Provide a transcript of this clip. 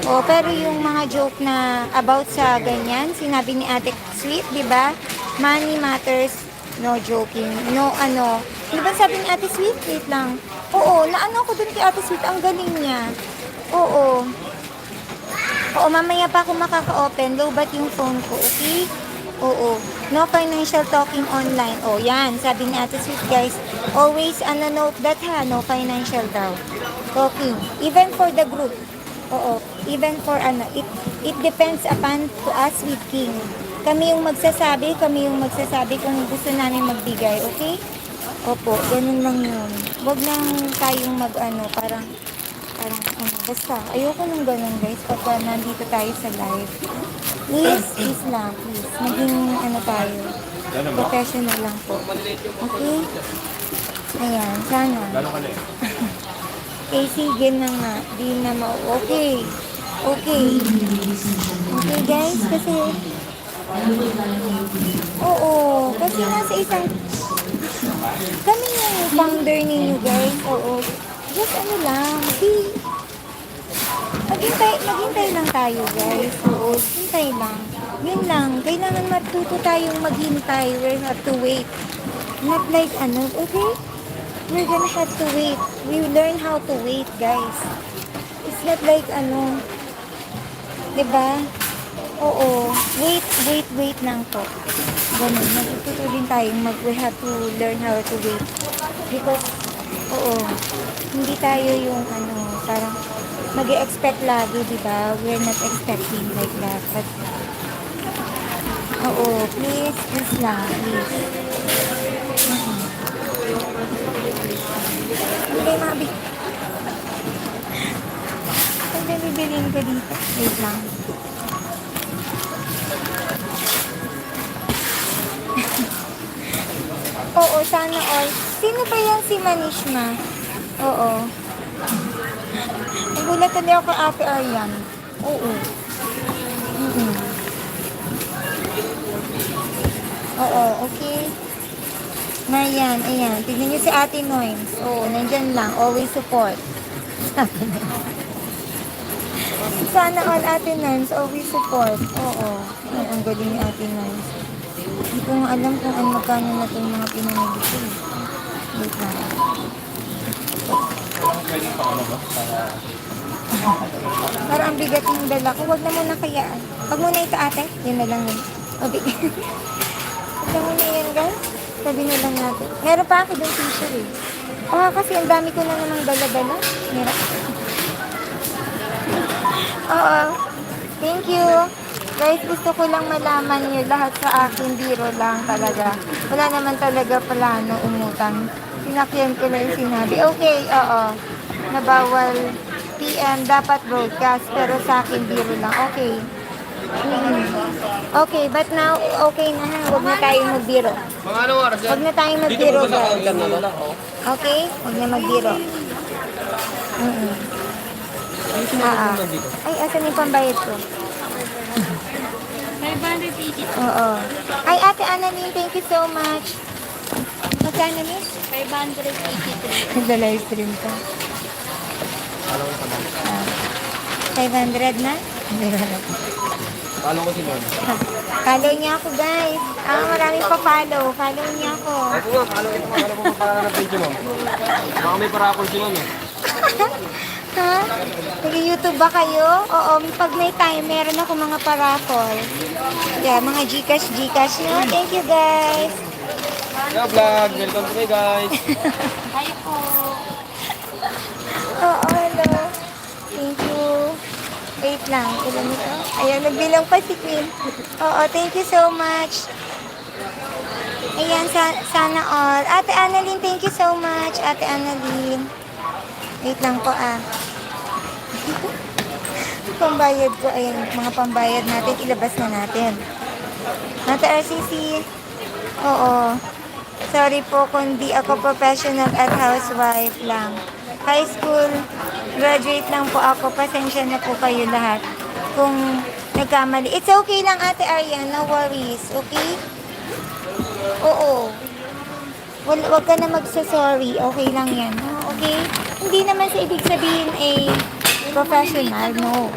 Oh, pero yung mga joke na about sa ganyan, sinabi ni Ate Sweet, di ba? Money matters, no joking. No ano. Di ba sabi ni Ate Sweet? Wait lang. Oo, naano ko dun kay Ate Sweet, ang galing niya. Oo. Oo, mamaya pa ako makaka-open. Lowbat yung phone ko, okay? Oo. No financial talking online. Oh, yan. Sabi ni Ate Sweet, guys. Always, note that ha, no financial daw. Talking. Even for the group. Oo. Even for it depends upon to us with King. Kami yung magsasabi kung gusto namin magbigay, okay? Opo, ganun lang yun. Huwag lang tayong basta, ayoko nung ganun guys, pagka nandito tayo sa live. Please, please lang, please. Maging tayo, professional lang po. Okay? Ayan, sana. Okay, sige na nga. Di na okay. Okay. Okay guys, kasi oo, kasi nasa isang kami yung founder ninyo guys. Oo. Just lang, maghintay lang tayo guys. Oo, hintay lang. Yun lang, kailangan matuto tayong maghintay. We have to wait. Not like okay? We're gonna have to wait. We learn how to wait, guys. It's not like diba? Oo, wait lang po. Ganun, matututo din tayong we have to learn how to wait. Because, oo, hindi tayo yung parang mag-expect lagi, diba? We're not expecting like that. But, oo, please lang, please. Hindi, mabi. Ang bibilin ko dito. Wait lang. Oo, sana all. Sino ba yan si Manishma? Oo. Nagulat na ako kay Ate Arian. Oo. Oo, okay. Marian, ayan. Tignan niyo si Ate Noyms. Oo, nandyan lang. Always support. Sana all Ate Noyms, always support. Oo. Ay, ang galing ni Ate Noyms. Hindi ko nga alam kung magkano na itong mga pinamili ko. Wait lang. Para ang bigat yung dala ko. Huwag na muna kaya. Huwag muna ito ate. Yun na lang yun. O, bigat. Huwag na muna yan guys. Sabi na lang natin. Meron pa ako doon t-shirt eh. Kasi ang dami ko na namang dala-dala. Meron. Oo. Thank you. Guys, gusto ko lang malaman nyo lahat sa akin. Biro lang talaga. Wala naman talaga plano umutang. Sinakyan ko na yung sinabi. Okay, oo. Na bawal PM, dapat broadcast. Pero sa akin, biro lang. Okay. Okay, but now, okay na ha. Huwag na tayong magbiro. Huwag na tayong magbiro, guys. Okay? Huwag na magbiro. Ay, asan yung pambayad ko? 580. Oo. Ay, Ate Annalyn, thank you so much. Magkano ni? 583. Nagla-live stream ka. 500 na? Follow ko si Ma'am. Follow niya ako, guys. Maraming pa-follow. Follow niya ako. Ako nga, follow ko pa para ng page Ma'am. Baka may parapol si Ma'am eh. Ha? Nag-YouTube ba kayo? Oo, pag may time, meron ako mga paraffol. Yeah, mga Gcash nyo. Thank you, guys. Yeah, vlog. Welcome to me, guys. Hi po. Oo, hello. Thank you. Wait lang. Ilan ito? Ayan, nagbilang pa si Queen. Oo, thank you so much. Ayan, sana all. Ate Annalyn, thank you so much. Ate Annalyn. Wait lang po Pambayad ko. Ayan, mga pambayad natin. Ilabas na natin. Ate RCC. Oo. Sorry po kung di ako professional at housewife lang. High school graduate lang po ako. Pasensya na po kayo lahat kung nagkamali. It's okay lang, Ate Arian. No worries. Okay? Oo. Wag ka na magsasorry. Okay lang yan. Okay? Hindi naman sa ibig sabihin professional. No.